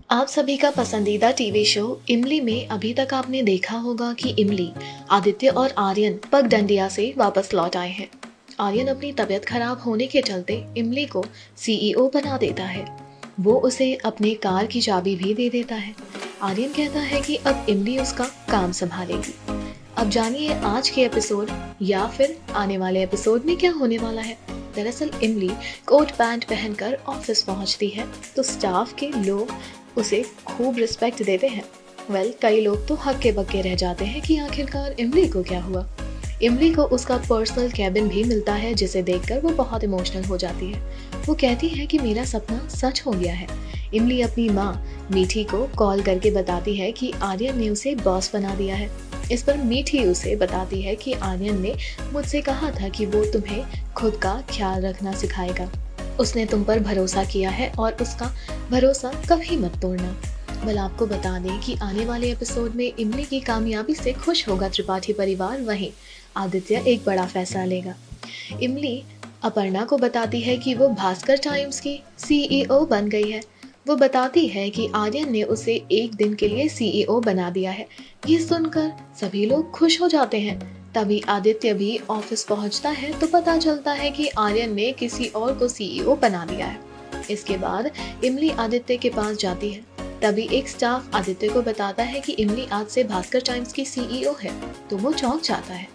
आप सभी का पसंदीदा टीवी शो इमली में अभी तक आपने देखा होगा कि इमली, आदित्य और आर्यन पगडंडिया से वापस लौट आए हैं। आर्यन अपनी तबीयत खराब होने के चलते इमली को सीईओ बना देता है। वो उसे अपनी कार की चाबी भी दे देता है। आर्यन कहता है कि अब इमली उसका काम संभालेगी। अब जानिए आज के एपिसोड या फिर आने वाले एपिसोड में क्या होने वाला है। दरअसल इमली कोट पैंट पहनकर ऑफिस पहुंचती है तो स्टाफ के लोग उसे खूब रिस्पेक्ट देते हैं। कई लोग तो हक्के बक्के रह जाते हैं कि आखिरकार इमली को क्या हुआ। इमली को उसका पर्सनल कैबिन भी मिलता है जिसे देखकर वो बहुत इमोशनल हो जाती है। वो कहती है कि मेरा सपना सच हो गया है। इमली अपनी माँ मीठी को कॉल करके बताती है कि आर्यन ने उसे बॉस बना दिया है। इस पर मीठी उसे बताती है कि आर्यन ने मुझसे कहा था कि वो तुम्हें खुद का ख्याल रखना सिखाएगा। उसने तुम पर भरोसा किया है और उसका भरोसा कभी मत तोड़ना। आपको बता दें कि आने वाले एपिसोड में इमली की कामयाबी से खुश होगा त्रिपाठी परिवार, वहीं आदित्य एक बड़ा फैसला लेगा। इमली अपर्णा को बताती है कि वो भास्कर टाइम्स की सीईओ बन गई है। वो बताती है कि आर्यन ने उसे एक दिन के लिए सीईओ बना दिया है। ये सुनकर सभी लोग खुश हो जाते हैं। तभी आदित्य भी ऑफिस पहुंचता है तो पता चलता है कि आर्यन ने किसी और को सीईओ बना दिया है। इसके बाद इमली आदित्य के पास जाती है। तभी एक स्टाफ आदित्य को बताता है कि इमली आज से भास्कर टाइम्स की सीईओ है तो वो चौंक जाता है।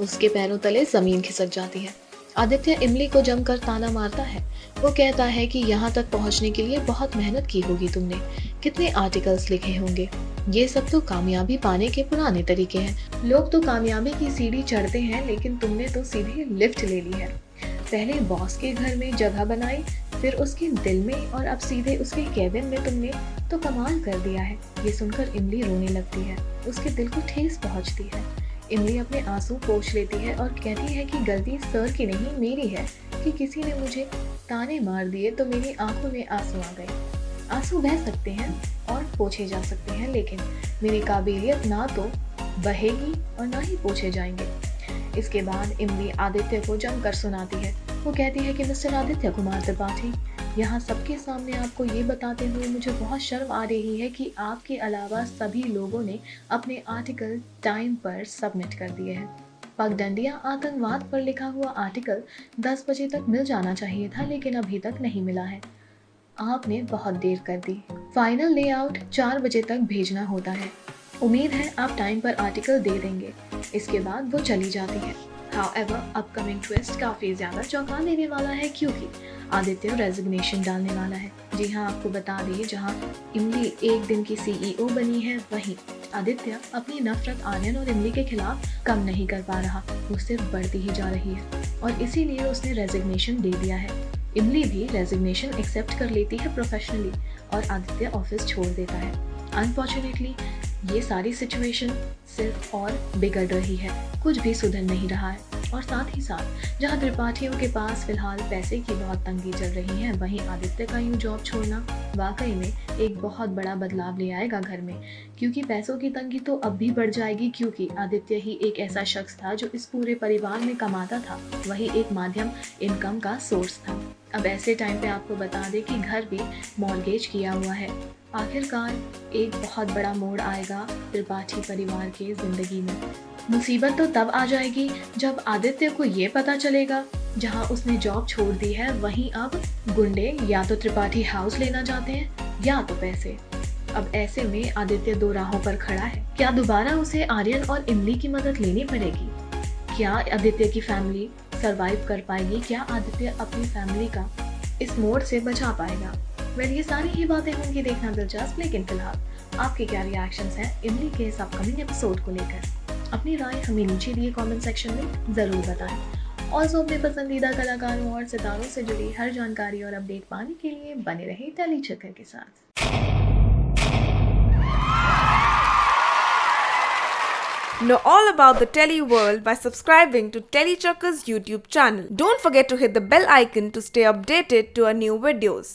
उसके पैरों तले जमीन खिसक जाती है। आदित्य इमली को जमकर ताना मारता है। वो कहता है कि यहाँ तक पहुँचने के लिए बहुत मेहनत की होगी तुमने, कितने आर्टिकल्स लिखे होंगे। ये सब तो कामयाबी पाने के पुराने तरीके हैं। लोग तो कामयाबी की सीढ़ी चढ़ते हैं लेकिन तुमने तो सीधे लिफ्ट ले ली है। पहले बॉस के घर में जगह बनाई, फिर उसके दिल में और अब सीधे उसके केबिन में तुमने तो कमाल कर दिया है। ये सुनकर इमली रोने लगती है। उसके दिल को ठेस पहुंचती है। इमली अपने आंसू पोंछ लेती है और कहती है कि गलती सर की नहीं मेरी है कि किसी ने मुझे ताने मार दिए तो मेरी आंखों में आंसू आ गए। आंसू बह सकते हैं और पोंछे जा सकते हैं लेकिन मेरी काबिलियत ना तो बहेगी और ना ही पोंछे जाएंगे। इसके बाद इमली आदित्य को जमकर सुनाती है। वो कहती है कि मिस्टर आदित्य कुमार त्रिपाठी, यहाँ सबके सामने आपको ये बताते हुए मुझे बहुत शर्म आ रही है कि आपके अलावा सभी लोगों ने अपने आर्टिकल टाइम पर सबमिट कर दिए हैं। पगडंडिया आतंकवाद पर लिखा हुआ आर्टिकल 10 बजे तक मिल जाना चाहिए था लेकिन अभी तक नहीं मिला है। आपने बहुत देर कर दी। फाइनल लेआउट 4 बजे तक भेजना होता है। उम्मीद है आप टाइम पर आर्टिकल दे देंगे। इसके बाद वो चली जाती है। However, अपकमिंग ट्विस्ट काफी ज्यादा चौंका देने वाला है क्योंकि आदित्य रेजिग्नेशन डालने वाला है। जी हाँ, आपको बता दें जहाँ इमली एक दिन की सीईओ बनी है वहीं आदित्य अपनी नफरत आर्यन और इमली के खिलाफ कम नहीं कर पा रहा, वो सिर्फ बढ़ती ही जा रही है और इसीलिए उसने रेजिग्नेशन दे दिया है। इमली भी रेजिग्नेशन एक्सेप्ट कर लेती है प्रोफेशनली और आदित्य ऑफिस छोड़ देता है। अनफॉर्चुनेटली ये सारी सिचुएशन सिर्फ और बिगड़ रही है, कुछ भी सुधर नहीं रहा है। और साथ ही साथ जहां त्रिपाठियों के पास फिलहाल पैसे की बहुत तंगी चल रही है, वहीं आदित्य का यूं जॉब छोड़ना वाकई में एक बहुत बड़ा बदलाव ले आएगा घर में, क्योंकि पैसों की तंगी तो अब भी बढ़ जाएगी क्योंकि आदित्य ही एक ऐसा शख्स था जो इस पूरे परिवार में कमाता था, वही एक माध्यम इनकम का सोर्स था। अब ऐसे टाइम पे आपको बता दें कि घर भी मॉर्गेज किया हुआ है। आखिरकार एक बहुत बड़ा मोड़ आएगा त्रिपाठी परिवार के जिंदगी में। मुसीबत तो तब आ जाएगी जब आदित्य को ये पता चलेगा जहां उसने जॉब छोड़ दी है वहीं अब गुंडे या तो त्रिपाठी हाउस लेना चाहते हैं या तो पैसे। अब ऐसे में आदित्य दो राहों पर खड़ा है। क्या दोबारा उसे आर्यन और इमली की मदद लेनी पड़ेगी? क्या आदित्य की फैमिली सरवाइव कर पाएगी? क्या आदित्य अपनी फैमिली का इस मोड़ से बचा पाएगा? ये सारी ही बातें होंगी देखना दिलचस्प, लेकिन फिलहाल आपके क्या रिएक्शंस हैं इमली के इस अपकमिंग एपिसोड को लेकर? अपनी राय हमें नीचे दिए कमेंट सेक्शन में ज़रूर बताएं। और अपने पसंदीदा कलाकारों और सितारों से जुड़ी हर जानकारी और अपडेट पाने के लिए बने रहे टेली चक्कर के साथ। Know all about the Telly world by subscribing to Telly Chakka's YouTube channel. Don't forget to hit the bell icon to stay updated to our new videos.